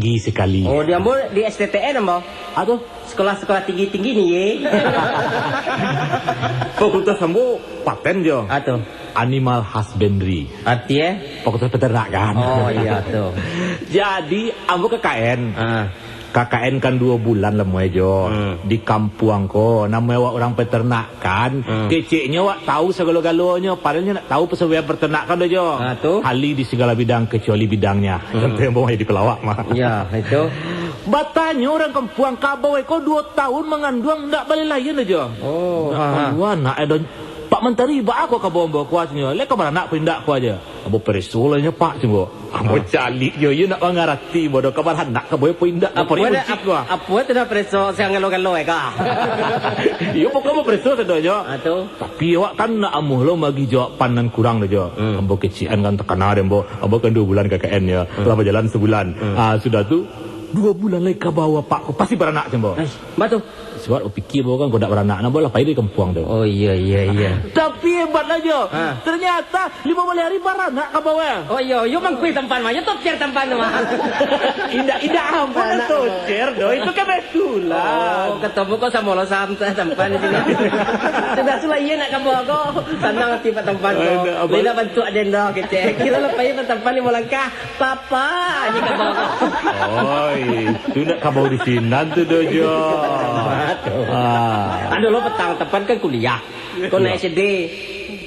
tinggi sekali. Oh, dia ambil di STTN ambo. Aduh, Sekolah-sekolah tinggi-tinggi nih ye. fakultas ambo paten jo. Atuh. Animal husbandry. Artinya? Fakultas peternakan. Oh iya tuh. Jadi ambo KKN. KKN kan 2 bulan lah moe jo. Di kampung ko namanya wak orang peternakan. Keceknya wak tahu segala-galanya. Padahal nak tahu pesewian peternakan do jo. Tuh. Ahli di segala bidang kecuali bidangnya. Contoh yang bawa di pelawak mah. Ya itu. Batanya orang kampung kabau ko 2 tahun mengandung ndak balik lain aja. Oh. Anak ada Pak Menteri ba aku kabau ambo kuatnya. Lek kabar anak pindak ku aja. Abo perisolanya Pak cembo. Amo cali yo nak mangarati bodo kabar anak kabau pindak apa ni ucik gua. Apa tu dah preso saya ngelo-ngelo ka. Yo pokok mo preso sedo aja. Atuh. Tapi awak kan nak amuh lo magi jawaban nan kurang aja. Ambo kecian kan tekanan ambo. Ambo kan 2 bulan KKN ya. Telah berjalan sebulan. Sudah tu 2 bulan lagi kabawa Pak, pasti beranak cembo. Batu. Sebab pikir bawa kan kau tak beranak, nak bola pai di kampung tu. Oh iya. Tapi hebat aja. Ternyata 15 hari beranak kabawa. Oh iya, yo bang kui tempat mah, yo top tier tempat mah. Indah ampun tocer do, itu kan betulan. Oh, ketemu kok sama lo sampai tempat di sini. Sudah sulah iya nak kabawa kok. Senang tiba tempat kok. Beda bentuk agenda kecek. Kira lepai tempat ni mau langkah. Papa, ni kabawa kok. Oi, tu nak kabau di sini tu dojo. Aduh lo petang tepan kan kuliah. Kau naik SD.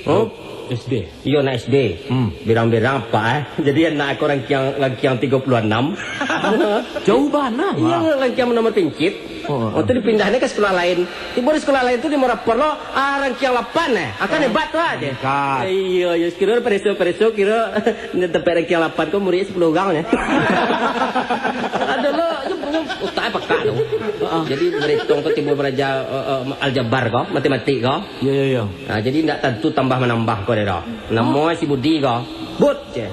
Oh, SD. Iya naik SD. Birang-birang apa Jadi anak aku yang 36. Jauh mana? Iya rangkiang nomor pincip. Oh, itu dipindahnya ke sekolah lain. Tiba di sekolah lain itu di Morapor lo, rangkiang 8 akan hebat tuh aja. Iya, kira pereso kira tempat rangkiang 8 kok muridnya 10 orang ya. Ada lo, utak apa lo? Jadi berhitung tuh timbul beraja aljabar kok, matematik kok. Iya. Nah, jadi tidak tentu tambah menambah kok deh. Namanya si Budi kok. But je.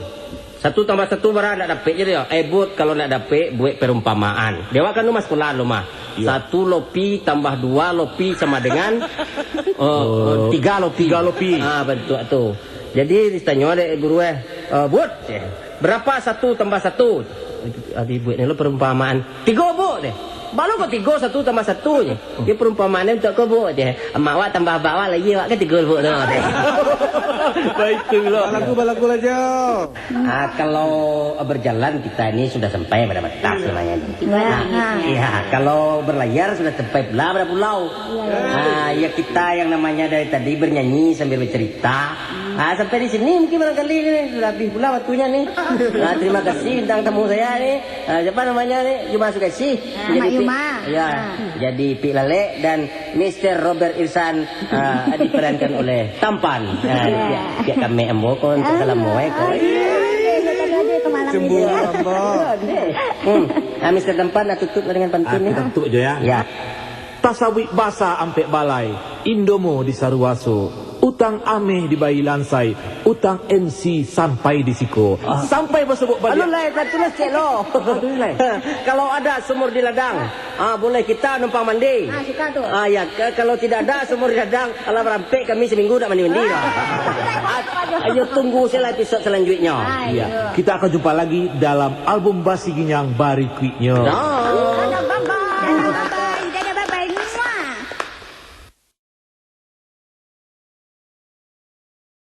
1 tambah 1 barang nak dapat je dia. But kalau nak dapat buat perumpamaan. Dewa kan lu mas sekolah lu mah. 1 lopi tambah 2 lopi sama dengan 3 lopi. 3 lopi. Bentuk tu. Jadi ditanya ada guru But, berapa 1 tambah 1? Adi buat ni lo perumpamaan. 3 bu deh. Baru kau 3 1 tambah 1 je. Dia perumpamaan untuk kau bu je. Mak awak tambah bawa lagi awak kan 3 bu tu. Baik tu lo. Balagu aja. Kalau berjalan kita ini sudah sampai pada batas namanya. Iya, kalau berlayar sudah sampai pula pada pulau. Ya kita yang namanya dari tadi bernyanyi sambil bercerita. Sampai di sini mungkin barangkali nih sudah habis pula waktunya nih. Terima kasih bintang tamu saya nih. Siapa namanya nih? Yuma Sukesi. Yuma. Ya, jadi Pik Lale dan Mr. Robert Irsan diperankan oleh Tampan. Pihak kami embo kon dalam moe kon. Cemburu Mr. Tampan nak tutup dengan pantun ni. Tutup je ya. Ya. Tasawik basa ampek balai, Indomo di Saruaso, utang ameh di Bayi Lansai, utang MC sampai di Siko. Sampai bersebut balik. Lai tulis cek lo. Kalau ada sumur di ladang, boleh kita numpang mandi. Suka tu. Ya, kalau tidak ada sumur di ladang, kalau berampek kami seminggu nak mandi-mandi. Ayo tunggu sila episod selanjutnya. Iya. Kita akan jumpa lagi dalam album Basi Ginyang Barikuitnya.